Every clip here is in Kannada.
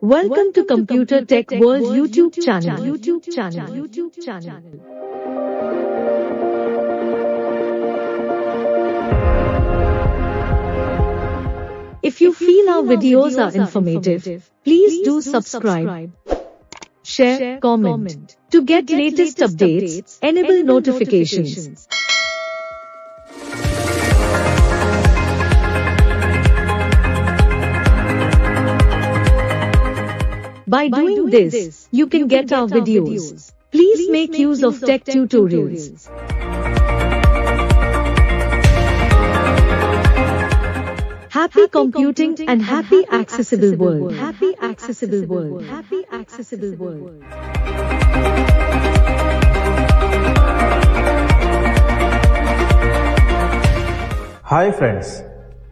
Welcome to Computer Tech World YouTube channel. If you feel our videos are informative, please do subscribe, share, comment. To get latest updates, enable notifications. By doing this, you can get our videos. Please make use of tech tutorials. Happy computing and happy accessible world. Happy accessible world. Happy accessible world. Hi friends,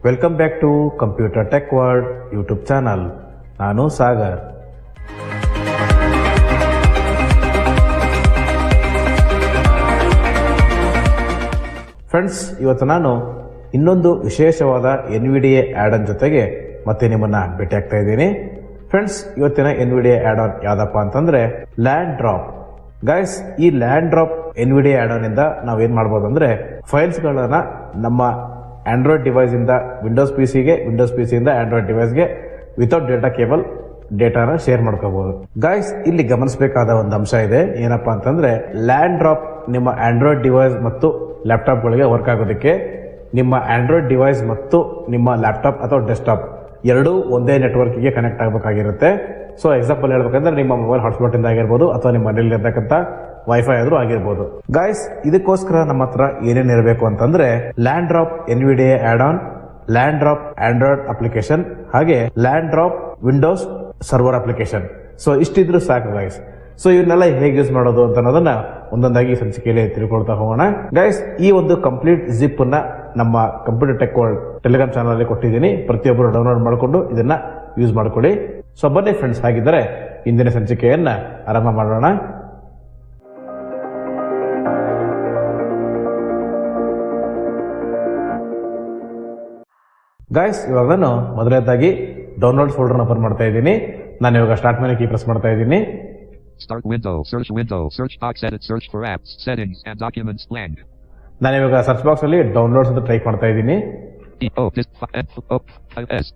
welcome back to Computer Tech World YouTube channel. Nanu Sagar. Friends, ಇವತ್ತು ನಾನು ಇನ್ನೊಂದು ವಿಶೇಷವಾದ NVDA add-on ಜೊತೆಗೆ ಮತ್ತೆ ನಿಮ್ಮನ್ನ ಭೇಟಿ ಆಗ್ತಾ ಇದ್ದೀನಿ. ಫ್ರೆಂಡ್ಸ್, ಇವತ್ತಿನ NVDA add-on ಯಾವ್ದಪ್ಪ ಅಂತಂದ್ರೆ ಲ್ಯಾಂಡ್ ಡ್ರಾಪ್. ಗೈಸ್, ಈ ಲ್ಯಾಂಡ್ ಡ್ರಾಪ್ NVDA add-on ಇಂದ ನಾವೇನ್ ಮಾಡ್ಬೋದು ಅಂದ್ರೆ ಫೈಲ್ಸ್ ಗಳನ್ನ ನಮ್ಮ ಆಂಡ್ರಾಯ್ಡ್ ಡಿವೈಸ್ ಇಂದ ವಿಂಡೋಸ್ PC ಗೆ, ವಿಂಡೋಸ್ PC ಇಂದ ಆಂಡ್ರಾಯ್ಡ್ ಡಿವೈಸ್ ಗೆ ವಿತೌಟ್ ಡೇಟಾ ಕೇಬಲ್ ಡೇಟಾನ ಶೇರ್ ಮಾಡ್ಕೋಬಹುದು. ಗೈಸ್, ಇಲ್ಲಿ ಗಮನಿಸಬೇಕಾದ ಒಂದು ಅಂಶ ಇದೆ. ಏನಪ್ಪಾ ಅಂತಂದ್ರೆ ಲ್ಯಾಂಡ್ ಡ್ರಾಪ್ ನಿಮ್ಮ ಆಂಡ್ರಾಯ್ಡ್ ಡಿವೈಸ್ ಮತ್ತು ಲ್ಯಾಪ್ಟಾಪ್ ಗಳಿಗೆ ವರ್ಕ್ ಆಗೋದಕ್ಕೆ ನಿಮ್ಮ ಆಂಡ್ರಾಯ್ಡ್ ಡಿವೈಸ್ ಮತ್ತು ನಿಮ್ಮ ಲ್ಯಾಪ್ಟಾಪ್ ಅಥವಾ ಡೆಸ್ಕ್ಟಾಪ್ ಎರಡೂ ಒಂದೇ ನೆಟ್ವರ್ಕ್ ಗೆ ಕನೆಕ್ಟ್ ಆಗಬೇಕಾಗಿರುತ್ತೆ. ಸೊ ಎಕ್ಸಾಂಪಲ್ ಹೇಳ್ಬೇಕಂದ್ರೆ ನಿಮ್ಮ ಮೊಬೈಲ್ ಹಾಟ್ಸ್ಪಾಟ್ ಇಂದ ಆಗಿರ್ಬೋದು ಅಥವಾ ನಿಮ್ಮ ಮನೆಯಲ್ಲಿ ಇರತಕ್ಕಂತ ವೈಫೈ ಆದ್ರೂ ಆಗಿರ್ಬೋದು. ಗೈಸ್, ಇದಕ್ಕೋಸ್ಕರ ನಮ್ಮ ಹತ್ರ ಏನೇನ್ ಇರಬೇಕು ಅಂತಂದ್ರೆ land drop NVDA add-on, land drop Android application, ಹಾಗೆ land drop Windows server application. So ಇಷ್ಟಿದ್ರು ಸಾಕು ಗೈಸ್. ಸೊ ಇವನ್ನೆಲ್ಲ ಹೇಗೆ ಯೂಸ್ ಮಾಡೋದು ಅಂತ ಅನ್ನೋದನ್ನ ಒಂದೊಂದಾಗಿ ಸಂಚಿಕೆಯಲ್ಲಿ ತಿಳ್ಕೊಳ್ತಾ ಹೋಗೋಣ. ಗೈಸ್, ಈ ಒಂದು ಕಂಪ್ಲೀಟ್ ಜಿಪ್ ಅನ್ನ ನಮ್ಮ computer tech world Telegram channel ಅಲ್ಲಿ ಕೊಟ್ಟಿದ್ದೀನಿ. ಪ್ರತಿಯೊಬ್ಬರು ಡೌನ್ಲೋಡ್ ಮಾಡಿಕೊಂಡು ಇದನ್ನ ಯೂಸ್ ಮಾಡ್ಕೊಳ್ಳಿ. ಸೊ ಬನ್ನಿ ಫ್ರೆಂಡ್ಸ್, ಹಾಗಿದ್ದರೆ ಇಂದಿನ ಸಂಚಿಕೆಯನ್ನ ಆರಂಭ ಮಾಡೋಣ. ಗೈಸ್, ಇವಾಗ ನಾನು ಮೊದಲನೇದಾಗಿ ಡೌನ್ಲೋಡ್ ಫೋಲ್ಡರ್ ಓಪನ್ ಮಾಡ್ತಾ ಇದ್ದೀನಿ. ನಾನು ಇವಾಗ ಸ್ಟಾರ್ಟ್ ಮೇಲೆ ಕೀ ಪ್ರೆಸ್ ಮಾಡ್ತಾ ಇದ್ದೀನಿ. Start window, search box, edit, search for apps, settings and documents blank. ನಾನು ಇವಾಗ ಸರ್ಚ್ ಬಾಕ್ಸ್ ಅಲ್ಲಿ ಡೌನ್ಲೋಡ್ಸ್ ಅಂತ ಟೈಪ್ ಮಾಡ್ತಾ ಇದ್ದೀನಿ.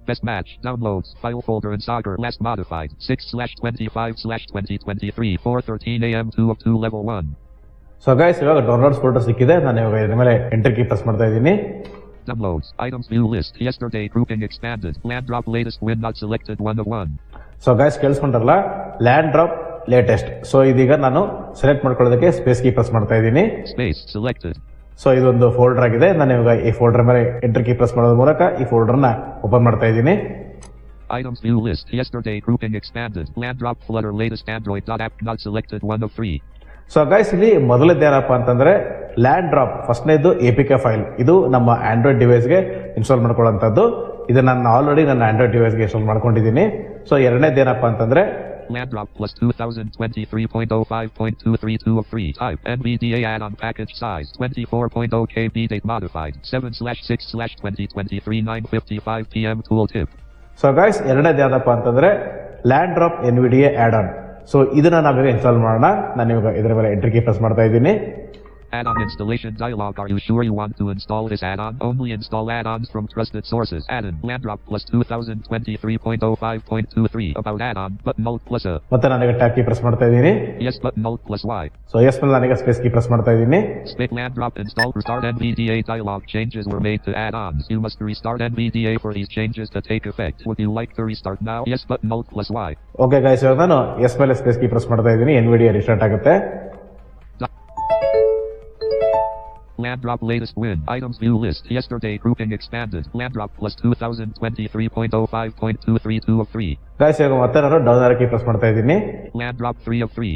Best match, downloads, file folder and Sagar last modified, 6/25/2023, 4:13 AM 2 of 2 level 1. So guys, ಇವಾಗ ಡೌನ್ಲೋಡ್ಸ್ ಫೋಲ್ಡರ್ ಸಿಕ್ಕಿದೆ. ನಾನು ಇವಾಗ ಇದರ ಮೇಲೆ ಎಂಟರ್ ಕೀ ಪ್ರೆಸ್ ಮಾಡ್ತಾ ಇದ್ದೀನಿ. Downloads, items view list, yesterday grouping expanded, land drop latest win not selected 1 of 1. So guys, ಕೇಳಿಸ್ಕೊಂಡ್ರಲ್ಲ, ಲ್ಯಾಂಡ್ ಡ್ರಾಪ್ ಲೇಟೆಸ್ಟ್. ಸೊ ಇದೀಗ ನಾನು ಸೆಲೆಕ್ಟ್ ಮಾಡ್ಕೊಳ್ಳೋದಕ್ಕೆ ಸ್ಪೇಸ್ ಕೀ ಪ್ರೆಸ್ ಮಾಡ್ತಾ ಇದ್ದೀನಿ. Space selected. ಸೊ ಇದೊಂದು ಫೋಲ್ಡರ್ ಆಗಿದೆ. ನಾನು ಇವಾಗ ಈ ಫೋಲ್ಡರ್ ಮೇಲೆ ಎಂಟರ್ ಕೀ ಪ್ರೆಸ್ ಮಾಡೋದ್ರ ಮೂಲಕ ಈ ಫೋಲ್ಡರ್ ನ ಓಪನ್ ಮಾಡ್ತಾ ಇದ್ದೀನಿ. Items view list, yesterday grouping expanded, land drop flutter latest android.app not selected 1 of 3. So guys, ಇಲ್ಲಿ ಮೊದಲನೇದೇನಪ್ಪ ಅಂತಂದ್ರೆ ಲ್ಯಾಂಡ್ ಡ್ರಾಪ್ ಫಸ್ಟ್ನೇದು APK ಫೈಲ್. ಇದು ನಮ್ಮ ಆಂಡ್ರಾಯ್ಡ್ ಡಿವೈಸ್ಗೆ ಇನ್ಸ್ಟಾಲ್ ಮಾಡ್ಕೊಳ್ಳೋಂಥದ್ದು. ಇದನ್ನ ನಾನು ಆಲ್ರೆಡಿ ನನ್ನ ಆಂಡ್ರಾಯ್ಡ್ ಡಿವೈಸ್ಗೆ ಇನ್ಸ್ಟಾಲ್ ಮಾಡ್ಕೊಂಡಿದ್ದೀನಿ. ಸೊ ಎರಡನೇದೇನಪ್ಪ ಅಂತಂದ್ರೆ Land drop plus 2023.05.232 of 3. Type NVDA add-on package size 24.0 KB. Date modified 7/6/2023 9:55 PM. Tooltip. So guys, ಎರಡನೇದು ಯಾವ್ದಪ್ಪ ಅಂತಂದ್ರೆ land drop NVDA add-on. So ಇದನ್ನ ನಾವೀಗ ಇನ್ಸ್ಟಾಲ್ ಮಾಡೋಣ. ನಾನು ಇವಾಗ ಇದರ ಮೇಲೆ ಎಂಟರ್ ಕೀ ಪ್ರೆಸ್ ಮಾಡ್ತಾ ಇದ್ದೀನಿ. Add-on installation dialog. Are you sure you want to install this add-on? Only install add-ons from trusted sources. Add-on land drop plus 2023.05.23. About add-on button alt plus a. ಮತ್ತೆ ನಾನೀಗ ಟ್ಯಾಬ್ ಕೀ ಪ್ರೆಸ್ ಮಾಡ್ತಾ ಇದ್ದೀನಿ. Yes button alt plus y. So S ಮೇಲೆ ನಾನೀಗ ಸ್ಪೇಸ್ ಕೀ ಪ್ರೆಸ್ ಮಾಡ್ತಾ ಇದ್ದೀನಿ. Split land drop install restart NVDA dialog. Changes were made to add-ons. You must restart NVDA for these changes to take effect. Would you like to restart now? Yes button alt plus y. Okay guys, ಇವಾಗ ನಾನು ಎಸ್ ಮೇಲೆ ಸ್ಪೇಸ್ ಕೀ ಪ್ರೆಸ್ ಮಾಡ್ತಾ ಇದ್ದೀನಿ. NVDA ರಿಸ್ಟಾರ್ಟ್ ಆಗುತ್ತೆ. Land drop latest win. Items view list. Yesterday grouping expanded. Land drop plus 2023.05.232 of 3. Guys, ಇವಾಗ ಮತ್ತೆ ನಾನು ಡೌನ್ ಆರೋ ಕೀ ಪ್ರೆಸ್ ಮಾಡ್ತಾ ಇದ್ದೀನಿ. Land drop 3 of 3.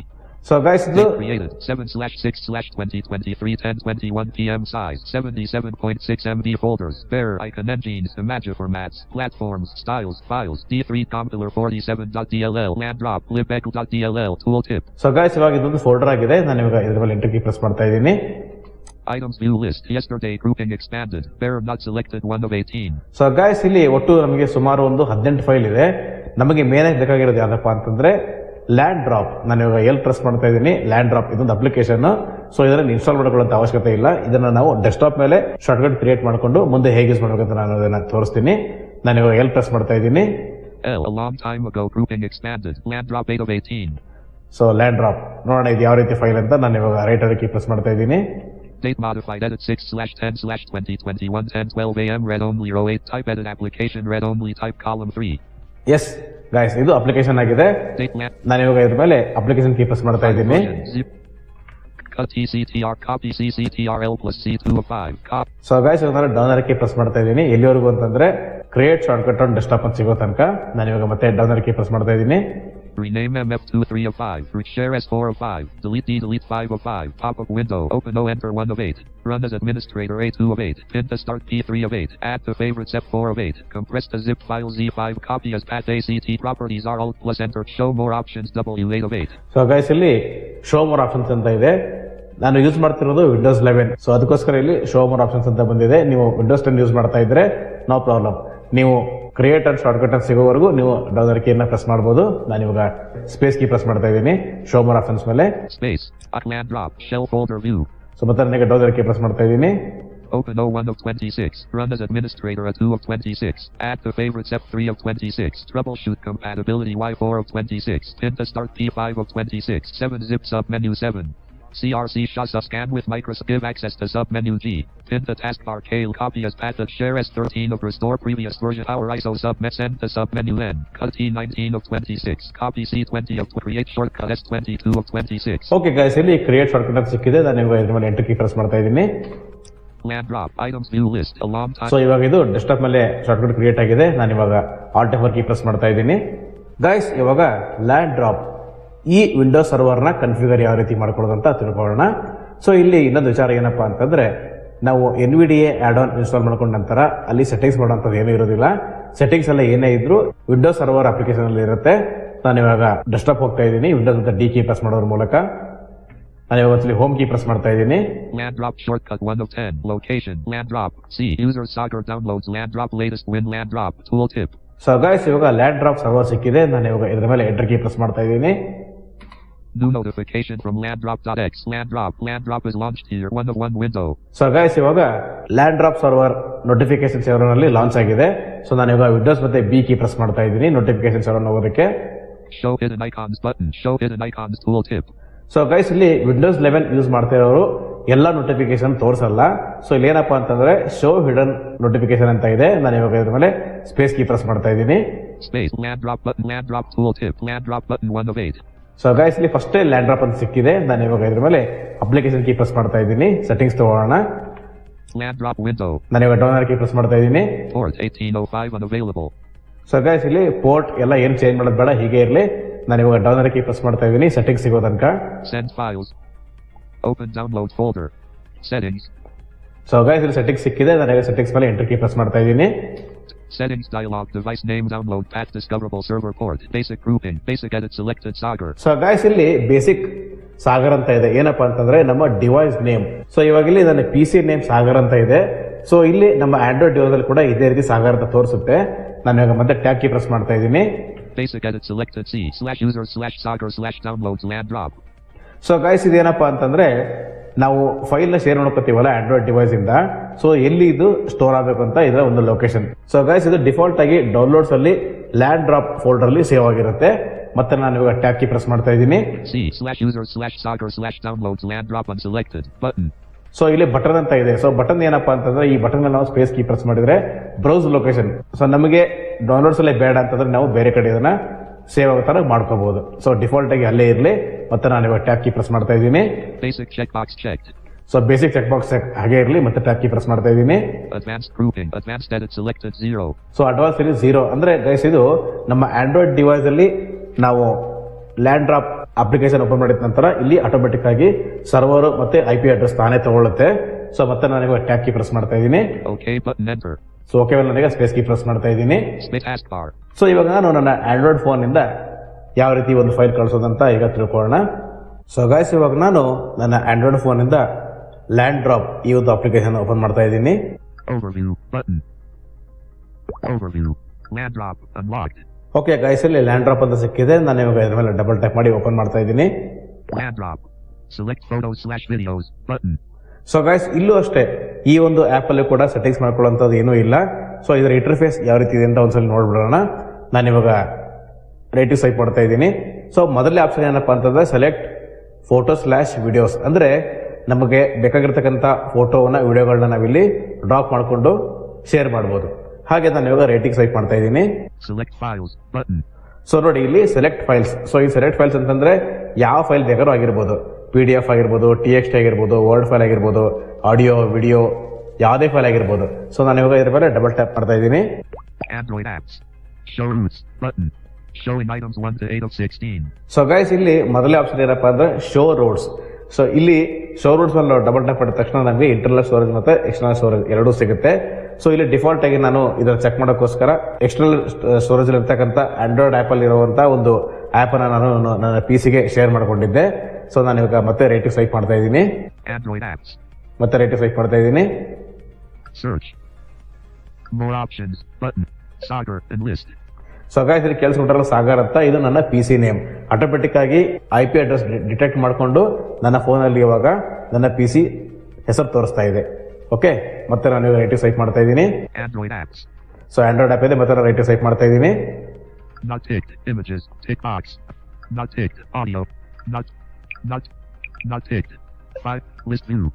So guys, ಇದು created 7/6/2023 10:21 PM. Size 77.6 MB. Folders bearer icon engines image formats platforms styles files D3 compiler 47.dll land drop libeckle.dll tooltip. So guys, ಇವಾಗ ಇದೊಂದು ಫೋಲ್ಡರ್ ಆಗಿದೆ. ನಾನು ಇವಾಗ ಇದರ ಮೇಲೆ ಎಂಟರ್ ಕೀ ಪ್ರೆಸ್ ಮಾಡ್ತಾ ಇದ್ದೀನಿ. Items view list. Yesterday grouping expanded. Bearer not selected 1 of 18. So guys ಇಲ್ಲಿ ಒಟ್ಟು ನಮಗೆ ಸುಮಾರು ಒಂದು 18 ಫೈಲ್ ಇದೆ. ನಮಗೆ ಮೇನ್ ಆಗಿ ಬೇಕಾಗಿರೋದು ಯಾವ್ದಪ್ಪ ಅಂತಂದ್ರೆ ಲ್ಯಾಂಡ್ ಡ್ರಾಪ್. ನಾನು ಇವಾಗ ಎಲ್ ಪ್ರೆಸ್ ಮಾಡ್ತಾ ಇದ್ದೀನಿ. ಲ್ಯಾಂಡ್ ಡ್ರಾಪ್ ಇದೊಂದು ಅಪ್ಲಿಕೇಶನ್. ಸೊ ಇದರಲ್ಲಿ ಇನ್ಸ್ಟಾಲ್ ಮಾಡ್ಕೊಳ್ಳೋ ಅವಶ್ಯಕತೆ ಇಲ್ಲ. ಇದನ್ನ ನಾವು ಡೆಸ್ಕ್ಟಾಪ್ ಮೇಲೆ ಶಾರ್ಟ್ಕಟ್ ಕ್ರಿಯೇಟ್ ಮಾಡಿಕೊಂಡು ಮುಂದೆ ಹೇಗೆ ಯೂಸ್ ಮಾಡಬೇಕಂತ ನಾನು ಅದನ್ನ ತೋರಿಸ್ತೀನಿ. ನಾನು ಇವಾಗ ಎಲ್ ಪ್ರೆಸ್ ಮಾಡ್ತಾ ಇದ್ದೀನಿ. A long time ago grouping expanded. Land drop 8 of 18. So land drop ನೋಡೋಣ ಇದು ಯಾವ ರೀತಿ ಫೈಲ್ ಅಂತ. ನಾನು ಇವಾಗ ರೈಟ್ ಅದಕ್ಕೆ ಪ್ರೆಸ್ ಮಾಡ್ತಾ ಇದ್ದೀನಿ. Date modified edit 6/10/2021 10:12 a.m. read only row 8 type edit application read only type column 3. Yes guys ಇದು ಅಪ್ಲಿಕೇಶನ್ ಆಗಿದೆ. ನಾನು ಇವಾಗ ಇದ್ರ ಮೇಲೆ ಅಪ್ಲಿಕೇಶನ್ ಕೀ ಪ್ರೆಸ್ ಮಾಡ್ತಾ ಇದ್ದೀನಿ. Cut TCTR copy CCTRL plus C2 of 5. So guys ಇವಾಗ ನಾನು ಡೌನ್ ಕೀ ಪ್ರೆಸ್ ಮಾಡ್ತಾ ಇದ್ದೀನಿ. ಎಲ್ಲಿವರೆಗೂ ಅಂತಂದ್ರೆ ಕ್ರಿಯೇಟ್ ಶಾರ್ಟ್ಕಟ್ ಆನ್ ಡೆಸ್ಕ್ಟಾಪ್ ಅಂತ ಸಿಗೋ ತನಕ. ನಾನು ಇವಾಗ ಮತ್ತೆ ಡೌನ್ ಕೀ ಪ್ರೆಸ್ ಮಾಡ್ತಾ ಇದ್ದೀನಿ. Rename MF2 3 of 5. Share S 4 of 5. Delete D delete 5 of 5. Pop-up window. Open O enter 1 of 8. Run as administrator A2 of 8. Pin to start P3 of 8. Add to favorites F4 of 8. Compress to zip file Z5. Copy as path ACT. Properties are Alt plus enter. Show more options W8 of 8. So guys ಇಲ್ಲಿ ಶೋ ಮೋರ್ ಆಪ್ಷನ್ಸ್ ಅಂತ ಇದೆ. ನಾನು ಯೂಸ್ ಮಾಡ್ತಿರೋದು ವಿಂಡೋಸ್ 11. ಸೊ ಅದಕ್ಕೋಸ್ಕರ ಇಲ್ಲಿ ಶೋ ಮೋರ್ ಆಪ್ಷನ್ಸ್ ಅಂತ ಬಂದಿದೆ. ನೀವು ವಿಂಡೋಸ್ 10 ಯೂಸ್ ಮಾಡ್ತಾ ಇದ್ರೆ ನೋ ಪ್ರಾಬ್ಲಮ್. ನೀವು ಕ್ರಿಯೇಟ್ ಅಂಡ್ ಶಾರ್ಟ್ಕಟ್ ಅಂತ ಸಿಗೋವರೆಗೂ ನೀವು ಡೌನ್ ಕೀನ ಪ್ರೆಸ್ ಮಾಡಬಹುದು. ನಾನು ಇವಾಗ ಸ್ಪೇಸ್ ಕೀ ಪ್ರೆಸ್ ಮಾಡ್ತಾ ಇದ್ದೀನಿ ಶೋ ಮೋರ್ ಆಪ್ಷನ್ಸ್ ಮೇಲೆ. Space land drop shell folder view. So ಮತ್ತೆ ನನಗೆ ಡೌನ್ ಕೀ ಪ್ರೆಸ್ ಮಾಡ್ತಾ ಇದ್ದೀನಿ. Open O1 of 26. Run as administrator A2 of 26. Add to favorites F3 of 26. Troubleshoot compatibility Y4 of 26. Pin to start P5 of 26. 7 zip sub menu 7. CRC Shasa scan with Microsoft give access to sub menu G. Pin to taskbar Kale copy as path at share S13 of restore previous version power ISO sub met send to sub menu N. Cut T19 of 26. Copy C20 of create shortcut S22 of 26. Okay guys ಇಲ್ಲಿ ಕ್ರಿಯೇಟ್ ಶಾರ್ಟ್ಕಟ್ ಅಂತ ಸಿಕ್ಕಿದೆ. ನಾನು ಇವಾಗ ಇದ್ರ ಮೇಲೆ ಎಂಟರ್ ಕೀ ಪ್ರೆಸ್ ಮಾಡ್ತಾ ಇದ್ದೀನಿ. Land drop items view list a long time. So ಇವಾಗ ಇದು ಡೆಸ್ಕ್ಟಾಪ್ ಮೇಲೆ ಶಾರ್ಟ್ಕಟ್ ಕ್ರಿಯೇಟ್ ಆಗಿದೆ. ನಾನು ಇವಾಗ ಆಲ್ಟ್ F4 ಕೀ ಪ್ರೆಸ್ ಮಾಡ್ತಾ ಇದ್ದೀನಿ. ಗೈಸ್ ಇವಾಗ ಲ್ಯಾಂಡ್ ಡ್ರಾಪ್ ಈ ವಿಂಡೋಸ್ ಸರ್ವರ್ನ ಕನ್ಫಿಗರ್ ಯಾವ ರೀತಿ ಮಾಡ್ಕೊಳ್ಳೋದು ಅಂತ ತಿಳ್ಕೊಳ್ಳೋಣ. ಸೊ ಇಲ್ಲಿ ಇನ್ನೊಂದು ವಿಚಾರ ಏನಪ್ಪಾ ಅಂತಂದ್ರೆ ನಾವು NVDA add-on ಇನ್ಸ್ಟಾಲ್ ಮಾಡ್ಕೊಂಡ ನಂತರ ಅಲ್ಲಿ ಸೆಟ್ಟಿಂಗ್ಸ್ ಮಾಡೋಂಥದ್ದು ಏನೂ ಇರೋದಿಲ್ಲ. ಸೆಟ್ಟಿಂಗ್ಸ್ ಎಲ್ಲ ಏನೇ ಇದ್ರು ವಿಂಡೋಸ್ ಸರ್ವರ್ ಅಪ್ಲಿಕೇಶನ್ ಅಲ್ಲಿ ಇರುತ್ತೆ. ನಾನು ಇವಾಗ ಡೆಸ್ಕ್ಟಾಪ್ ಹೋಗ್ತಾ ಇದ್ದೀನಿ. ವಿಂಡೋಸ್ ಅಂತ ಡಿ ಕೀ ಪ್ರೆಸ್ ಮಾಡೋದ್ರ ಮೂಲಕ ನಾನು ಇವಾಗ ಹೋಮ್ ಕೀ ಪ್ರೆಸ್ ಮಾಡ್ತಾ ಇದ್ದೀನಿ. Land drop shortcut 1 of 10 location land drop C user Sagar downloads land drop latest win land drop tooltip. So guys ಇವಾಗ ಲ್ಯಾಂಡ್ ಡ್ರಾಪ್ ಸರ್ವರ್ ಸಿಕ್ಕಿದೆ. ನಾನು ಇವಾಗ ಇದ್ರ ಮೇಲೆ ಎಂಟರ್ ಕೀ ಪ್ರೆಸ್ ಮಾಡ್ತಾ ಇದ್ದೀನಿ. New notification from landdrop.x. Land drop is launched here. 1 of 1 window. So guys ಇವಾಗ land drop server notification server ನಲ್ಲಿ ಲಾಂಚ್ ಆಗಿದೆ. ಸೊ ನಾನು ಇವಾಗ ವಿಂಡೋಸ್ ಮತ್ತೆ ಬಿ ಕೀ ಪ್ರೆಸ್ ಮಾಡ್ತಾ ಇದ್ದೀನಿ ನೋಟಿಫಿಕೇಶನ್ ಸರ್ವರ್ ಹೋಗೋದಕ್ಕೆ. Show hidden icons button. Show hidden icons tooltip. So guys ಇಲ್ಲಿ ವಿಂಡೋಸ್ 11 ಯೂಸ್ ಮಾಡ್ತಾ ಇರೋರು ಎಲ್ಲ ನೋಟಿಫಿಕೇಶನ್ ತೋರಿಸಲ್ಲ. ಸೊ ಇಲ್ಲಿ ಏನಪ್ಪಾ ಅಂತಂದ್ರೆ ಶೋ ಹಿಡನ್ ನೋಟಿಫಿಕೇಶನ್ ಅಂತ ಇದೆ. ನಾನು ಇವಾಗ ಇದ್ರ ಮೇಲೆ ಸ್ಪೇಸ್ ಕೀ ಪ್ರೆಸ್ ಮಾಡ್ತಾ ಇದ್ದೀನಿ. Space land drop button land drop tooltip land drop button 1 of 8. So guys ಇಲ್ಲಿ ಫಸ್ಟ್ ಲ್ಯಾಂಡ್ ಡ್ರಾಪ್ ಅಂತ ಸಿಕ್ಕಿದೆ. ನಾನು ಇವಾಗ ಇದ್ರ ಮೇಲೆ ಅಪ್ಲಿಕೇಶನ್ ಕೀ ಪ್ರೆಸ್ ಮಾಡ್ತಾ ಇದ್ದೀನಿ. ಸೆಟ್ಟಿಂಗ್ಸ್ ತಗೊಳ್ಳೋಣ. Land drop window. ನಾನು ಇವಾಗ ಡೌನ್ ಕೀ ಪ್ರೆಸ್ ಮಾಡ್ತಾ ಇದ್ದೀನಿ. Port 1805 unavailable. ಸೊ ಗೈಸ್ ಇಲ್ಲಿ ಪೋರ್ಟ್ ಎಲ್ಲ ಏನು ಚೇಂಜ್ ಮಾಡೋದು ಬೇಡ, ಹೀಗೆ ಇರಲಿ. ನಾನು ಇವಾಗ ಡೌನ್ ಕೀ ಪ್ರೆಸ್ ಮಾಡ್ತಾ ಇದ್ದೀನಿ ಸೆಟ್ಟಿಂಗ್ಸ್ ಸಿಗೋ ತನಕ. Send files. Open download folder. Settings. So guys ಇಲ್ಲಿ ಸೆಟ್ಟಿಂಗ್ಸ್ ಸಿಕ್ಕಿದೆ. ನಾನು ಇವಾಗ ಸೆಟ್ಟಿಂಗ್ಸ್ ಮೇಲೆ ಎಂಟರ್ ಕೀ ಪ್ರೆಸ್ ಮಾಡ್ತಾ ಇದ್ದೀನಿ. Settings dialog device name download path discoverable server port basic grouping basic edit selected Sagar. So guys ಇಲ್ಲಿ ಬೇಸಿಕ್ ಸಾಗರ್ ಅಂತ ಇದೆ. ಏನಪ್ಪಾ ಅಂತಂದ್ರೆ ನಮ್ಮ ಡಿವೈಸ್ ನೇಮ್. ಸೊ ಇವಾಗ ಇಲ್ಲಿ ನನ್ನ PC ನೇಮ್ ಸಾಗರ್ ಅಂತ ಇದೆ. ಸೊ ಇಲ್ಲಿ ನಮ್ಮ ಆಂಡ್ರಾಯ್ಡ್ ಡಿವೈಸ್ ಅಲ್ಲಿ ಕೂಡ ಇದೇ ರೀತಿ ಸಾಗರ್ ಅಂತ ತೋರಿಸುತ್ತೆ. ನಾನು ಇವಾಗ ಮತ್ತೆ ಟ್ಯಾಬ್ ಕೀ ಪ್ರೆಸ್ ಮಾಡ್ತಾ ಇದ್ದೀನಿ. Basic edit selected C/user/sagar/downloads land drop. So guys ಇದೇನಪ್ಪಾ ಅಂತಂದ್ರೆ ನಾವು ಫೈಲ್ ನ ಶೇರ್ ಮಾಡ್ಕೋತೀವಲ್ಲ ಆಂಡ್ರಾಯ್ಡ್ ಡಿವೈಸ್ ಇಂದ. ಸೊ ಎಲ್ಲಿ ಇದು ಸ್ಟೋರ್ ಆಗಬೇಕು ಅಂತ ಇದರ ಒಂದು ಲೊಕೇಶನ್. ಸೊ ಗೈಸ್ ಇದು ಡಿಫಾಲ್ಟ್ ಆಗಿ ಡೌನ್ಲೋಡ್ಸ್ ಅಲ್ಲಿ ಲ್ಯಾಂಡ್ ಡ್ರಾಪ್ ಫೋಲ್ಡರ್ ಅಲ್ಲಿ ಸೇವ್ ಆಗಿರುತ್ತೆ. ಮತ್ತೆ ನಾನು ಇವಾಗ ಟ್ಯಾಬ್ ಕೀ ಪ್ರೆಸ್ ಮಾಡ್ತಾ ಇದ್ದೀನಿ. C/user/sagar/downloads land drop unselected button. So ಇಲ್ಲಿ ಬಟನ್ ಅಂತ ಇದೆ. ಸೊ ಬಟನ್ ಏನಪ್ಪಾ ಅಂತಂದ್ರೆ ಈ ಬಟನ್ ನಾವು ಸ್ಪೇಸ್ ಕೀ ಪ್ರೆಸ್ ಮಾಡಿದ್ರೆ ಬ್ರೌಸ್ ಲೊಕೇಶನ್. ಸೊ ನಮಗೆ ಡೌನ್ಲೋಡ್ಸ್ ಅಲ್ಲೇ ಬೇಡ ಅಂತಂದ್ರೆ ನಾವು ಬೇರೆ ಕಡೆ ಇದನ್ನ ಸೇವ್ ಆಗೋ ತರ ಮಾಡ್ಕೋಬಹುದು. ಸೊ ಡಿಫಾಲ್ಟ್ ಆಗಿ ಅಲ್ಲೇ ಇರಲಿ. ಮತ್ತೆ ನಾನು ಇವಾಗ ಟ್ಯಾಬ್ ಕೀ ಪ್ರೆಸ್ ಮಾಡ್ತಾ ಇದ್ದೀನಿ. Basic checkbox checked. So basic check box ಹಾಗೆ ಇರಲಿ. ಮತ್ತೆ ಟ್ಯಾಬ್ ಕೀ ಪ್ರೆಸ್ ಮಾಡ್ತಾ ಇದ್ದೀನಿ. Advanced grouping advanced edit selected 0. So advance ಇಲ್ಲಿ 0 ಅಂದ್ರೆ ಗೈಸ್ ಇದು ನಮ್ಮ ಆಂಡ್ರಾಯ್ಡ್ ಡಿವೈಸ್ ಅಲ್ಲಿ ನಾವು ಲ್ಯಾಂಡ್ ಡ್ರಾಪ್ ಅಪ್ಲಿಕೇಶನ್ ಓಪನ್ ಮಾಡಿದ ನಂತರ ಇಲ್ಲಿ ಆಟೋಮೆಟಿಕ್ ಆಗಿ ಸರ್ವರ್ ಮತ್ತೆ IP ಅಡ್ರೆಸ್ ತಾನೇ ತಗೊಳ್ಳುತ್ತೆ. ಸೊ ಮತ್ತೆ ನಾನು ಇವಾಗ ಟ್ಯಾಬ್ ಕೀ ಪ್ರೆಸ್ ಮಾಡ್ತಾ ಇದ್ದೀನಿ. Okay button enter. So okay ನನಗೆ ಸ್ಪೇಸ್ ಕೀ ಪ್ರೆಸ್ ಮಾಡ್ತಾ ಇದ್ದೀನಿ. Taskbar. ಸೊ ಇವಾಗ ನಾನು ನನ್ನ ಆಂಡ್ರಾಯ್ಡ್ ಫೋನ್ ಇಂದ ಯಾವ ರೀತಿ ಒಂದು ಫೈಲ್ ಕಳಿಸೋದಂತ ಈಗ ತಿಳ್ಕೊಳ್ಳೋಣ. ಸೊ ಗೈಸ್ ಇವಾಗ ನಾನು ನನ್ನ ಆಂಡ್ರಾಯ್ಡ್ ಫೋನ್ ಇಂದ ಲ್ಯಾಂಡ್ ಡ್ರಾಪ್ ಈ ಒಂದು ಅಪ್ಲಿಕೇಶನ್ ಓಪನ್ ಮಾಡ್ತಾ ಇದ್ದೀನಿ. Overview button. Overview. Land drop unlocked. Okay guys, ಇಲ್ಲಿ ಲ್ಯಾಂಡ್ ಡ್ರಾಪ್ ಅಂತ ಸಿಕ್ಕಿದೆ. ನಾನು ಇವಾಗ ಇದ್ರ ಮೇಲೆ ಡಬಲ್ ಟ್ಯಾಪ್ ಮಾಡಿ ಓಪನ್ ಮಾಡ್ತಾ ಇದ್ದೀನಿ. Land drop. Select photos/videos button. So guys, ಇಲ್ಲೂ ಅಷ್ಟೇ ಈ ಒಂದು ಆಪ್ ಅಲ್ಲಿ ಕೂಡ ಸೆಟ್ಟಿಂಗ್ಸ್ ಮಾಡ್ಕೊಳ್ಳೋಂಥದ್ದು ಏನೂ ಇಲ್ಲ. ಸೊ ಇದರ ಇಂಟರ್ಫೇಸ್ ಯಾವ ರೀತಿ ಇದೆ ಅಂತ ಒಂದ್ಸಲ ನೋಡ್ಬಿಡೋಣ. ನಾನು ಇವಾಗ ರೇಟಿವ್ ಸ್ವೈಪ್ ಮಾಡ್ತಾ ಇದ್ದೀನಿ. ಸೊ ಮೊದಲನೇ ಆಪ್ಷನ್ ಏನಪ್ಪಾ ಅಂತಂದ್ರೆ ಸೆಲೆಕ್ಟ್ ಫೋಟೋ/ವಿಡಿಯೋಸ್, ಅಂದ್ರೆ ನಮಗೆ ಬೇಕಾಗಿರ್ತಕ್ಕಂಥ ಫೋಟೋವನ್ನ ವಿಡಿಯೋಗಳನ್ನ ನಾವಿಲ್ಲಿ ಡ್ರಾಪ್ ಮಾಡಿಕೊಂಡು ಶೇರ್ ಮಾಡಬಹುದು. ಹಾಗೆ ನಾನು ಇವಾಗ ರೇಟಿಂಗ್ ಸ್ವೈಪ್ ಮಾಡ್ತಾ ಇದ್ದೀನಿ. Select files button. ಸೊ ನೋಡಿ ಇಲ್ಲಿ ಸೆಲೆಕ್ಟ್ ಫೈಲ್ಸ್. ಸೊ ಈ ಸೆಲೆಕ್ಟ್ ಫೈಲ್ಸ್ ಅಂತಂದ್ರೆ ಯಾವ ಫೈಲ್ ಬೇಕಾದ್ರೂ ಆಗಿರ್ಬೋದು, PDF ಆಗಿರ್ಬೋದು, TXT ಆಗಿರ್ಬೋದು, ವರ್ಡ್ ಫೈಲ್ ಆಗಿರ್ಬೋದು, ಆಡಿಯೋ, ವಿಡಿಯೋ, ಯಾವುದೇ ಫೈಲ್ ಆಗಿರ್ಬೋದು. ಸೊ ನಾನು ಇವಾಗ ಇದ್ರ ಮೇಲೆ ಡಬಲ್ ಟ್ಯಾಪ್ ಮಾಡ್ತಾ ಇದ್ದೀನಿ. Android apps. Show routes button. Showing items 1 to 8 of 16. So guys, ಇಲ್ಲಿ ಮೊದಲೇ ಆಪ್ಷನ್ ಏನಪ್ಪಾ ಅಂದ್ರೆ ಶೋ ರೂಟ್ಸ್. ಸೊ ಇಲ್ಲಿ ಶೋ ರೂಟ್ಸ್ ಮೇಲೆ ಡಬಲ್ ಟ್ಯಾಪ್ ಮಾಡಿದ ತಕ್ಷಣ ನಮಗೆ ಇಂಟರ್ನಲ್ ಸ್ಟೋರೇಜ್ ಮತ್ತೆ ಎಕ್ಸ್ಟರ್ನಲ್ ಸ್ಟೋರೇಜ್ ಎರಡೂ ಸಿಗುತ್ತೆ. ಸೊ ಇಲ್ಲಿ ಡಿಫಾಲ್ಟ್ ಆಗಿ ನಾನು ಇದನ್ನ ಚೆಕ್ ಮಾಡೋಕ್ಕೋಸ್ಕರ ಎಕ್ಸ್ಟರ್ನಲ್ ಸ್ಟೋರೇಜ್ ಇರ್ತಕ್ಕಂಥ ಆಂಡ್ರಾಯ್ಡ್ ಆಪ್ ಅಲ್ಲಿ ಇರುವಂತಹ ಒಂದು ಆಪ್ ಅನ್ನ ನಾನು ನನ್ನ PC ಗೆ ಶೇರ್ ಮಾಡ್ಕೊಂಡಿದ್ದೆ. ಸೊ ನಾನು ಇವಾಗ ಮತ್ತೆ ರೇಟಿವ್ ಸ್ವೈಪ್ ಮಾಡ್ತಾ ಇದ್ದೀನಿ. Android apps. ಮತ್ತೆ ರೇಟಿವ್ ಸ್ವೈಪ್ ಮಾಡ್ತಾ ಇದ್ದೀನಿ. Search. More options button. Sagar and list. So guys, ಇಲ್ಲಿ ಕೇಳಿಸ್ಕೊಂಡ್ರಲ್ಲ ಸಾಗರ್ ಅಂತ, ಇದು ನನ್ನ PC ನೇಮ್. ಆಟೋಮೆಟಿಕ್ ಆಗಿ IP ಅಡ್ರೆಸ್ ಡಿಟೆಕ್ಟ್ ಮಾಡಿಕೊಂಡು ನನ್ನ ಫೋನಲ್ಲಿ ಇವಾಗ ನನ್ನ PC ಹೆಸರು ತೋರಿಸ್ತಾ ಇದೆ. ಓಕೆ, ಮತ್ತೆ ನಾನು ಇವಾಗ ರೇಟಿವ್ ಸ್ವೈಪ್ ಮಾಡ್ತಾ ಇದ್ದೀನಿ. Android apps. So Android app ಇದೆ, ಮತ್ತೆ ನಾನು ರೇಟಿವ್ ಸ್ವೈಪ್ ಮಾಡ್ತಾ ಇದ್ದೀನಿ. Not ticked. Images. Tick box. Not ticked. Audio. Not ticked. 5. List view.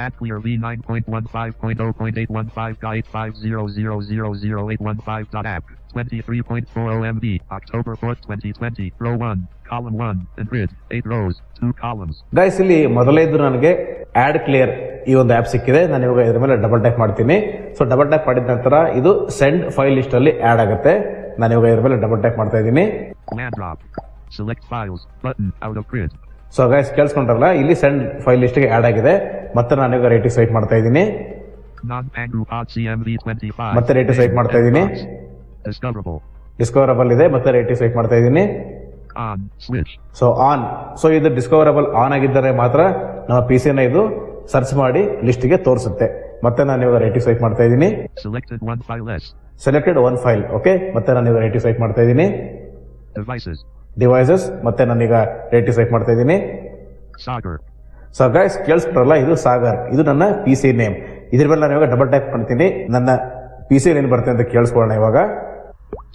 Add clear v9.15.0.815.850000815.app. 23.40 MB. October 4th, 2020. Row 1. Column 1. And grid. 8 rows. 2 columns. Guys, ಇಲ್ಲಿ ಮೊದಲೇದು ನನಗೆ ಆಡ್ ಕ್ಲಿಯರ್ ಈ ಒಂದು ಆಪ್ ಸಿಕ್ಕಿದೆ. ನಾನು ಇವಾಗ ಇದ್ರ ಮೇಲೆ ಡಬಲ್ ಟ್ಯಾಪ್ ಮಾಡ್ತೀನಿ. ಸೊ ಡಬಲ್ ಟ್ಯಾಪ್ ಮಾಡಿದ ನಂತರ ಇದು ಸೆಂಡ್ ಫೈಲ್ ಲಿಸ್ಟ್ ಅಲ್ಲಿ ಆಡ್ ಆಗುತ್ತೆ. ನಾನು ಇವಾಗ ಇದ್ರ ಮೇಲೆ ಡಬಲ್ ಟ್ಯಾಪ್ ಮಾಡ್ತಾ ಇದ್ದೀನಿ. Land drop. Select files button out of grid. So guys, ಕೇಳಿಸ್ಕೊಂಡ್ರಲ್ಲ ಇಲ್ಲಿ ಸೆಂಡ್ ಫೈಲ್ ಲಿಸ್ಟ್ ಗೆ ಆಡ್ ಆಗಿದೆ. ಮತ್ತೆ ನಾನು ಈಗ ರೇಟಿವ್ ಸ್ವೈಪ್ ಮಾಡ್ತಾ ಇದ್ದೀನಿ. ಮತ್ತೆ ರೇಟಿವ್ ಸ್ವೈಪ್ ಮಾಡ್ತಾ ಇದ್ದೀನಿ. ಡಿಸ್ಕವರಬಲ್ ಇದೆ, ಮತ್ತೆ ರೇಟಿವ್ ಸ್ವೈಪ್ ಮಾಡ್ತಾ ಇದ್ದೀನಿ. So on. ಸೊ ಇದು ಡಿಸ್ಕವರಬಲ್ ಆನ್ ಆಗಿದ್ದರೆ ಮಾತ್ರ ನಮ್ಮ PC ನ ಇದು ಸರ್ಚ್ ಮಾಡಿ ಲಿಸ್ಟ್ ಗೆ ತೋರಿಸುತ್ತೆ. ಮತ್ತೆ ನಾನು ಇವಾಗ ರೇಟಿವ್ ಸ್ವೈಪ್ ಮಾಡ್ತಾ ಇದ್ದೀನಿ. Selected one file. ಓಕೆ, ಮತ್ತೆ ನಾನು ಇವಾಗ ರೇಟಿವ್ ಸ್ವೈಪ್ ಮಾಡ್ತಾ ಇದ್ದೀನಿ. ಡಿವೈಸಸ್, ಮತ್ತೆ ನಾನೀಗ ರೇಟಿವ್ ಸ್ವೈಪ್ ಮಾಡ್ತಾ ಇದ್ದೀನಿ. ಸೊ ಗೈಸ್, ಕೇಳಿಸ್ಬಿಟ್ರಲ್ಲ, ಇದು ಸಾಗರ್, ಇದು ನನ್ನ PC ನೇಮ್. ಇದ್ರ ಮೇಲೆ ನಾನು ಇವಾಗ ಡಬಲ್ ಟ್ಯಾಪ್ ಮಾಡ್ತೀನಿ. ನನ್ನ PC ಏನ್ ಬರುತ್ತೆ ಅಂತ ಕೇಳಿಸ್ಕೊಳ್ಳೋಣ ಇವಾಗ.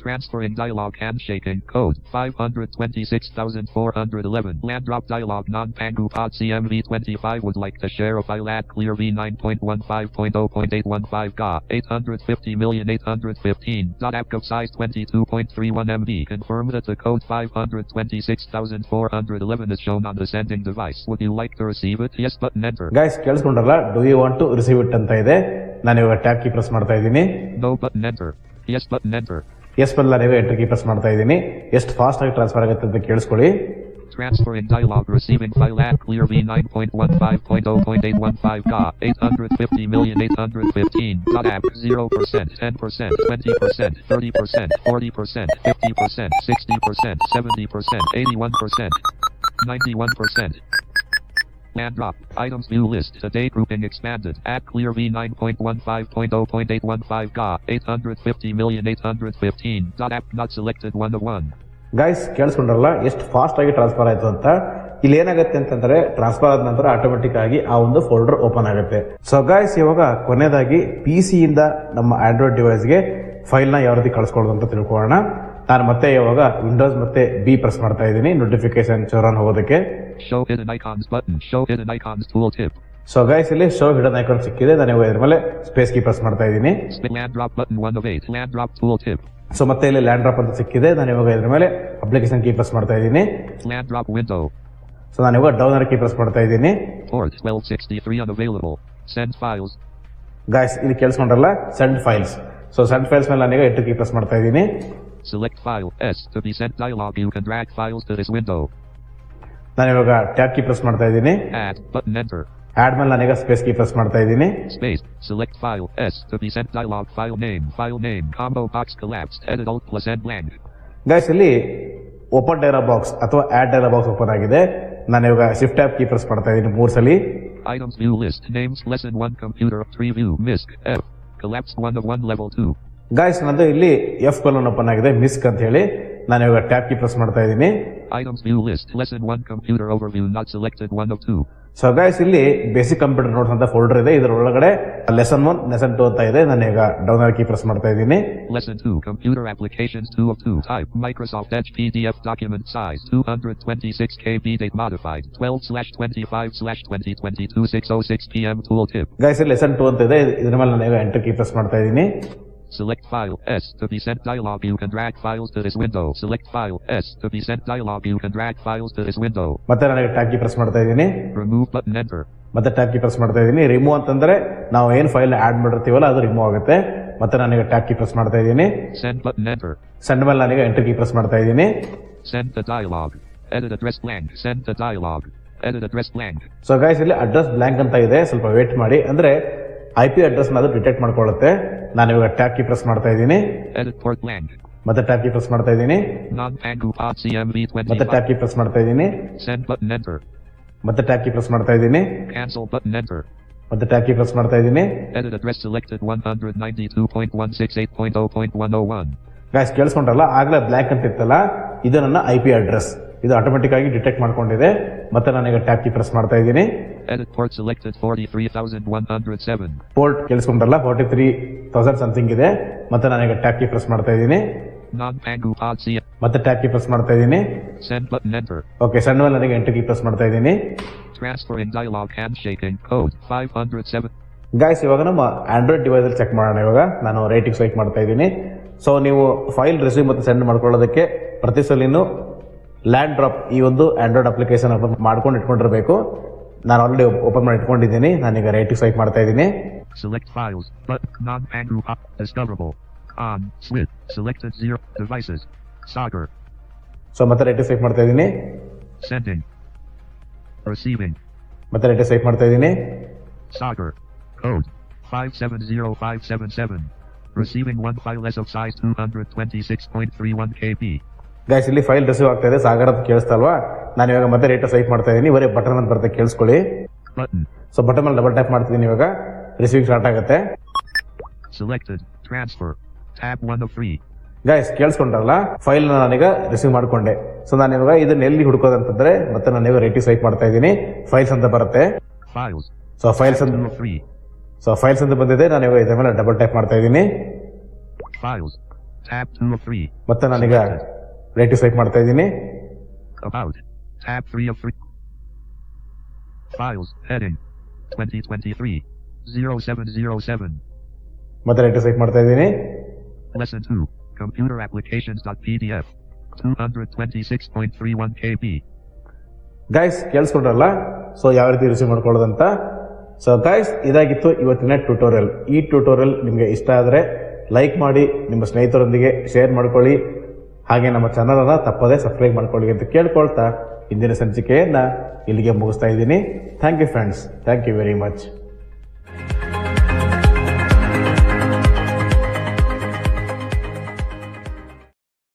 Transferring dialog handshaking code 526,411. Land drop dialog non-pangu pod CMV25 would like to share a file at clear v9.15.0.815 ga 850,815.app size 22.31 MB. Confirm that the code 526,411 is shown on the sending device. Would you like to receive it? Yes button enter. Guys, ಕೇಳಿಸ್ಕೊಂಡ್ರಲ್ಲ, do you want to receive it ಅಂತ ಇದೆ. ನಾನು ಇವಾಗ ಟ್ಯಾಬ್ ಕೀ ಪ್ರೆಸ್ ಮಾಡ್ತಾ ಇದ್ದೀನಿ. No button enter. Yes button enter. Yes ಬದಲ ನೀವು ಎಂಟರ್ ಕೀ ಪ್ರೆಸ್ ಮಾಡ್ತಾ ಇದ್ದೀನಿ. ಎಷ್ಟು ಫಾಸ್ಟ್ ಆಗಿ ಟ್ರಾನ್ಸ್ಫರ್ ಆಗುತ್ತೆ ಅಂತ ಕೇಳಿಸ್ಕೊಳ್ಳಿ. Transferring dialog receiving file at clear v9.15.0.815 ga 850,815.app 0%, 10%, 20%, 30%, 40%, 50%, 60%, 70%, 81%, 91%. Land drop. Items view list. Today grouping expanded. At clear v9.15.0.815 ga 850,815.app not selected 1 of 1. Guys, ಕೇಳಿಸ್ಕೊಂಡ್ರಲ್ಲ ಎಷ್ಟು ಫಾಸ್ಟ್ ಆಗಿ ಟ್ರಾನ್ಸ್ಫರ್ ಆಯ್ತು ಅಂತ. ಇಲ್ಲಿ ಏನಾಗುತ್ತೆ ಅಂತಂದ್ರೆ ಟ್ರಾನ್ಸ್ಫರ್ ಆದ ನಂತರ ಆಟೋಮೆಟಿಕ್ ಆಗಿ ಆ ಒಂದು ಫೋಲ್ಡರ್ ಓಪನ್ ಆಗುತ್ತೆ. ಸೊ ಗೈಸ್, ಇವಾಗ ಕೊನೆಯದಾಗಿ PC ಇಂದ ನಮ್ಮ ಆಂಡ್ರಾಯ್ಡ್ ಡಿವೈಸ್ಗೆ ಫೈಲ್ ನ ಯಾವ ರೀತಿ ಕಳಿಸ್ಕೊಳ್ಳೋದು ಅಂತ ತಿಳ್ಕೊಳ್ಳೋಣ. ನಾನು ಮತ್ತೆ ಇವಾಗ ವಿಂಡೋಸ್ ಮತ್ತೆ B ಪ್ರೆಸ್ ಮಾಡ್ತಾ ಇದ್ದೀನಿ ನೋಟಿಫಿಕೇಶನ್ ಚೋರನ್ ಹೋಗೋದಕ್ಕೆ. Show hidden icons button. Show hidden icons tooltip. So guys, ಇಲ್ಲಿ ಶೋ ಹಿಡನ್ ಐಕಾನ್ ಸಿಕ್ಕಿದೆ. ನಾನು ಇವಾಗ ಇದ್ರ ಮೇಲೆ ಸ್ಪೇಸ್ ಕೀ ಪ್ರೆಸ್ ಮಾಡ್ತಾ ಇದ್ದೀನಿ. Land drop button 1 of 8. Land drop tooltip. So ಮತ್ತೆ ಇಲ್ಲಿ ಲ್ಯಾಂಡ್ ಡ್ರಾಪ್ ಅಂತ ಸಿಕ್ಕಿದೆ. ನಾನು ಇವಾಗ ಇದ್ರ ಮೇಲೆ ಅಪ್ಲಿಕೇಶನ್ ಕೀ ಪ್ರೆಸ್ ಮಾಡ್ತಾ ಇದ್ದೀನಿ. Land drop window. ಸೊ ನಾನು ಇವಾಗ ಡೌನ್ ಕೀ ಪ್ರೆಸ್ ಮಾಡ್ತಾ ಇದ್ದೀನಿ. Port 1263 unavailable. Send files. Guys, ಇಲ್ಲಿ ಕೇಳಿಸ್ಕೊಂಡ್ರಲ್ಲ, send files. So send files ಮೇಲೆ ನಾನೀಗ ಎಂಟರ್ ಕೀ ಪ್ರೆಸ್ ಮಾಡ್ತಾ ಇದ್ದೀನಿ. Select file S to be sent dialog. You can drag files to this window. ನಾನು ಇವಾಗ ಟ್ಯಾಬ್ ಕೀ ಪ್ರೆಸ್ ಮಾಡ್ತಾ ಇದ್ದೀನಿ. Add button enter. ಆಡ್ ಮೇಲೆ ನಾನೀಗ ಸ್ಪೇಸ್ ಕೀ ಪ್ರೆಸ್ ಮಾಡ್ತಾ ಇದ್ದೀನಿ. Space. Select file S to be sent dialog. File name combo box collapsed. Edit alt plus n blank. Guys, ಇಲ್ಲಿ ಓಪನ್ ಡೈಲಾಗ್ ಬಾಕ್ಸ್ ಅಥವಾ ಆಡ್ ಡೈಲಾಗ್ ಬಾಕ್ಸ್ ಓಪನ್ ಆಗಿದೆ. ನಾನು ಇವಾಗ ಶಿಫ್ಟ್ ಟ್ಯಾಬ್ ಕೀ ಪ್ರೆಸ್ ಮಾಡ್ತಾ ಇದ್ದೀನಿ 3 ಸಲ. Items view list. Names lesson 1 computer preview. MISC. F. Collapsed 1 of 1 level 2. Guys ನಂದು ಇಲ್ಲಿ ಎಫ್ ಕಾಲನ್ ಓಪನ್ ಆಗಿದೆ ಮಿಸ್ಕ್ ಅಂತ ಹೇಳಿ ನಾನು ಇವಾಗ ಟ್ಯಾಬ್ ಕೀ ಪ್ರೆಸ್ ಮಾಡ್ತಾ ಇದ್ದೀನಿ. Items view list. Lesson 1 computer overview not selected 1 of 2. So guys ಇಲ್ಲಿ ಬೇಸಿಕ್ ಕಂಪ್ಯೂಟರ್ ನೋಟ್ಸ್ ಅಂತ ಫೋಲ್ಡರ್ ಇದೆ. ಇದರ ಒಳಗಡೆ ಲೆಸನ್ 1 ಲೆಸನ್ 2 ಅಂತ ಇದೆ. ನಾನು ಈಗ ಡೌನ್ ಆರ್ ಕೀ ಪ್ರೆಸ್ ಮಾಡ್ತಾ ಇದ್ದೀನಿ. Lesson 2 computer applications 2 of 2. Type Microsoft Edge PDF document size 226 KB. Date modified 12/25/2022 6:06 PM. Tooltip. Guys ಇಲ್ಲಿ ಲೆಸನ್ 2 ಅಂತ ಇದೆ. ಇದರ ಮೇಲೆ ನಾನು ಈಗ ಎಂಟರ್ ಕೀ ಪ್ರೆಸ್ ಮಾಡ್ತಾ ಇದ್ದೀನಿ. Select file S to be sent dialog. You can drag files to this window. Select file S to be sent dialog. You can drag files to this window. ಮತ್ತೆ ನಾನು ಟ್ಯಾಬ್ ಕೀ ಪ್ರೆಸ್ ಮಾಡ್ತಾ ಇದ್ದೀನಿ. Remove button enter. ಮತ್ತೆ ಟ್ಯಾಬ್ ಕೀ ಪ್ರೆಸ್ ಮಾಡ್ತಾ ಇದ್ದೀನಿ. ರಿಮೂವ್ ಅಂತಂದ್ರೆ ನಾವು ಏನ್ ಫೈಲ್ ಆಡ್ ಮಾಡಿರ್ತೀವಲ್ಲ ಅದು ರಿಮೂವ್ ಆಗುತ್ತೆ. ಮತ್ತೆ ನಾನೀಗ ಟ್ಯಾಬ್ ಕೀ ಪ್ರೆಸ್ ಮಾಡ್ತಾ ಇದ್ದೀನಿ. Send button enter. ಸೆಂಡ್ ಮೇಲೆ ನಾನೀಗ ಎಂಟರ್ ಕೀ ಪ್ರೆಸ್ ಮಾಡ್ತಾ ಇದ್ದೀನಿ. Send the dialog. Edit address blank. Send the dialog. Edit address blank. So guys ಇಲ್ಲಿ ಅಡ್ರೆಸ್ ಬ್ಲಾಂಕ್ ಅಂತ ಇದೆ. ಸ್ವಲ್ಪ ವೇಟ್ ಮಾಡಿ, ಅಂದ್ರೆ IP ಅಡ್ರೆಸ್ ಅದು ಡಿಟೆಕ್ಟ್ ಮಾಡ್ಕೊಳ್ಳುತ್ತೆ. ನಾನು ಇವಾಗ ಟ್ಯಾಬ್ ಕೀ ಪ್ರೆಸ್ ಮಾಡ್ತಾ ಇದ್ದೀನಿ. Edit port blank. ಮತ್ತೆ ಟ್ಯಾಬ್ ಕೀ ಪ್ರೆಸ್ ಮಾಡ್ತಾ ಇದ್ದೀನಿ. Non-Pangu pod CMV20. ಮತ್ತೆ ಟ್ಯಾಬ್ ಕೀ ಪ್ರೆಸ್ ಮಾಡ್ತಾ ಇದ್ದೀನಿ. Send button enter. ಮತ್ತೆ ಟ್ಯಾಬ್ ಕೀ ಪ್ರೆಸ್ ಮಾಡ್ತಾ ಇದ್ದೀನಿ. Cancel button enter. ಮತ್ತೆ ಟ್ಯಾಬ್ ಕೀ ಪ್ರೆಸ್ ಮಾಡ್ತಾ ಇದ್ದೀನಿ. Edit address selected 192.168.0.101. ಗೈಸ್ ಕೇಳಿಸ್ಕೊಂಡ್ರಲ್ಲ, ಆಗ್ಲೇ ಬ್ಲಾಂಕ್ ಅಂತ ಇತ್ತಲ್ಲ, ಇದು ನನ್ನ IP ಅಡ್ರೆಸ್. ಇದು ಆಟೋಮೆಟಿಕ್ ಆಗಿ ಡಿಟೆಕ್ಟ್ ಮಾಡ್ಕೊಂಡಿದೆ. ಮತ್ತೆ ನಾನೀಗ ಟ್ಯಾಬ್ ಕೀ ಪ್ರೆಸ್ ಮಾಡ್ತಾ ಇದ್ದೀನಿ. Edit port selected 43,107. ಪೋರ್ಟ್ ಕೇಳಿಸ್ಕೊಂಡ್ರಲ್ಲ 43,000 ಸಮಥಿಂಗ್ ಇದೆ. ಮತ್ತೆ ನಾನೀಗ ಟ್ಯಾಬ್ ಕೀ ಪ್ರೆಸ್ ಮಾಡ್ತಾ ಇದ್ದೀನಿ. Non-Pangu pod CM. ಮತ್ತೆ ಟ್ಯಾಬ್ ಕೀ ಪ್ರೆಸ್ ಮಾಡ್ತಾ ಇದ್ದೀನಿ. Send button enter. Okay, send ಮೇಲೆ ನನಗೆ ಎಂಟರ್ ಕೀ ಪ್ರೆಸ್ ಮಾಡ್ತಾ ಇದ್ದೀನಿ. Transferring dialog handshaking code 507. Guys ಇವಾಗ ನಮ್ಮ ಆಂಡ್ರಾಯ್ಡ್ ಡಿವೈಸ್ ಅಲ್ಲಿ ಚೆಕ್ ಮಾಡೋಣ. ಇವಾಗ ನಾನು ರೇಟಿಂಗ್ ಸ್ವೈಪ್ ಮಾಡ್ತಾ ಇದ್ದೀನಿ. ಸೊ ನೀವು ಫೈಲ್ ರಿಸೀವ್ ಮತ್ತೆ ಸೆಂಡ್ ಮಾಡ್ಕೊಳ್ಳೋದಕ್ಕೆ ಪ್ರತಿ ಸಲಿನೂ ಲ್ಯಾಂಡ್ ಡ್ರಾಪ್ ಈ ಒಂದು ಆಂಡ್ರಾಯ್ಡ್ ಅಪ್ಲಿಕೇಶನ್ ಮಾಡ್ಕೊಂಡು ಇಟ್ಕೊಂಡಿರಬೇಕು. ನಾನು ಆಲ್ರೆಡಿ ಓಪನ್ ಮಾಡಿ ಇಟ್ಕೊಂಡಿದ್ದೀನಿ. ನಾನೀಗ ರೇಟಿಂಗ್ ಸ್ವೈಪ್ ಮಾಡ್ತಾ ಇದ್ದೀನಿ. Select files, but non-Pangu pod discoverable. On switch selected 0 devices. Sagar. So ಮತ್ತೆ ರೇಟಿಂಗ್ ಸ್ವೈಪ್ ಮಾಡ್ತಾ ಇದ್ದೀನಿ. Sending. Receiving. ಮತ್ತೆ ರೇಟಿಂಗ್ ಸ್ವೈಪ್ ಮಾಡ್ತಾ ಇದ್ದೀನಿ. Sagar. Code 570577. Receiving one file S of size 226.31 KB. Guys ಇಲ್ಲಿ ಫೈಲ್ ರಿಸೀವ್ ಆಗ್ತಾ ಇದೆ. ಸಾಗರ್ ಅಂತ ಕೇಳಿಸ್ತಾ ಅಲ್ವಾ? ನಾನು ಇವಾಗ ಮತ್ತೆ ರೇಟ್ ಸ್ವೈಪ್ ಮಾಡ್ತಾ ಇದ್ದೀನಿ. ಬರೀ ಬಟನ್ ಅಂತ ಬರುತ್ತೆ, ಕೇಳಿಸ್ಕೊಳ್ಳಿ. ಸೊ ಬಟನ್ ಮೇಲೆ ಡಬಲ್ ಟ್ಯಾಪ್ ಮಾಡ್ತಿದ್ದೀನಿ. ಇವಾಗ ರಿಸೀವಿಂಗ್ ಸ್ಟಾರ್ಟ್ ಆಗುತ್ತೆ. Selected. Transfer. Tab 1 of 3. Guys ಕೇಳಿಸ್ಕೊಂಡ್ರಲ್ಲ, ಫೈಲ್ ನಾನೀಗ ರಿಸೀವ್ ಮಾಡ್ಕೊಂಡೆ. ಸೊ ನಾನು ಇವಾಗ ಇದನ್ನ ಎಲ್ಲಿ ಹುಡುಕೋದಂತಂದ್ರೆ ಮತ್ತೆ ನಾನು ಇವಾಗ ರೇಟಿಂಗ್ ಸ್ವೈಪ್ ಮಾಡ್ತಾ ಇದ್ದೀನಿ. ಫೈಲ್ಸ್ ಅಂತ ಬರುತ್ತೆ. Files. ಸೊ ಫೈಲ್ಸ್ ಅಂತ ಬಂದಿದೆ. ನಾನು ಇವಾಗ ಇದರ ಮೇಲೆ ಡಬಲ್ ಟ್ಯಾಪ್ ಮಾಡ್ತಾ ಇದ್ದೀನಿ. Files. Tab 2 of 3. ಮತ್ತೆ ನಾನೀಗ ರೇಟಿಂಗ್ ಸ್ವೈಪ್ ಮಾಡ್ತಾ ಇದ್ದೀನಿ. About. Tab 3 of 3. Files. Heading. 2023. 0707. ಮತ್ತೆ ರೇಟಿಂಗ್ ಸ್ವೈಪ್ ಮಾಡ್ತಾ ಇದ್ದೀನಿ. Lesson 2. Computer applications.pdf. 226.31 KB. Guys ಕೇಳಿಸ್ಕೊಂಡ್ರಲ್ಲ, ಸೊ ಯಾವ ರೀತಿ ರಿಸೀವ್ ಮಾಡ್ಕೊಳ್ಳೋದಂತ. ಸೊ ಗೈಸ್ ಇದಾಗಿತ್ತು ಇವತ್ತಿನ ಟ್ಯುಟೋರಿಯಲ್. ಈ ಟ್ಯುಟೋರಿಯಲ್ ನಿಮಗೆ ಇಷ್ಟ ಆದರೆ ಲೈಕ್ ಮಾಡಿ, ನಿಮ್ಮ ಸ್ನೇಹಿತರೊಂದಿಗೆ ಶೇರ್ ಮಾಡ್ಕೊಳ್ಳಿ. ಹಾಗೆ ನಮ್ಮ ಚಾನಲ್ ಅನ್ನ ತಪ್ಪದೇ ಸಬ್ಸ್ಕ್ರೈಬ್ ಮಾಡ್ಕೊಳ್ಳಿ ಅಂತ ಕೇಳ್ಕೊಳ್ತಾ ಇಂದಿನ ಸಂಚಿಕೆಯನ್ನ ಇಲ್ಲಿಗೆ ಮುಗಿಸ್ತಾ ಇದ್ದೀನಿ. Thank you friends. Thank you very much.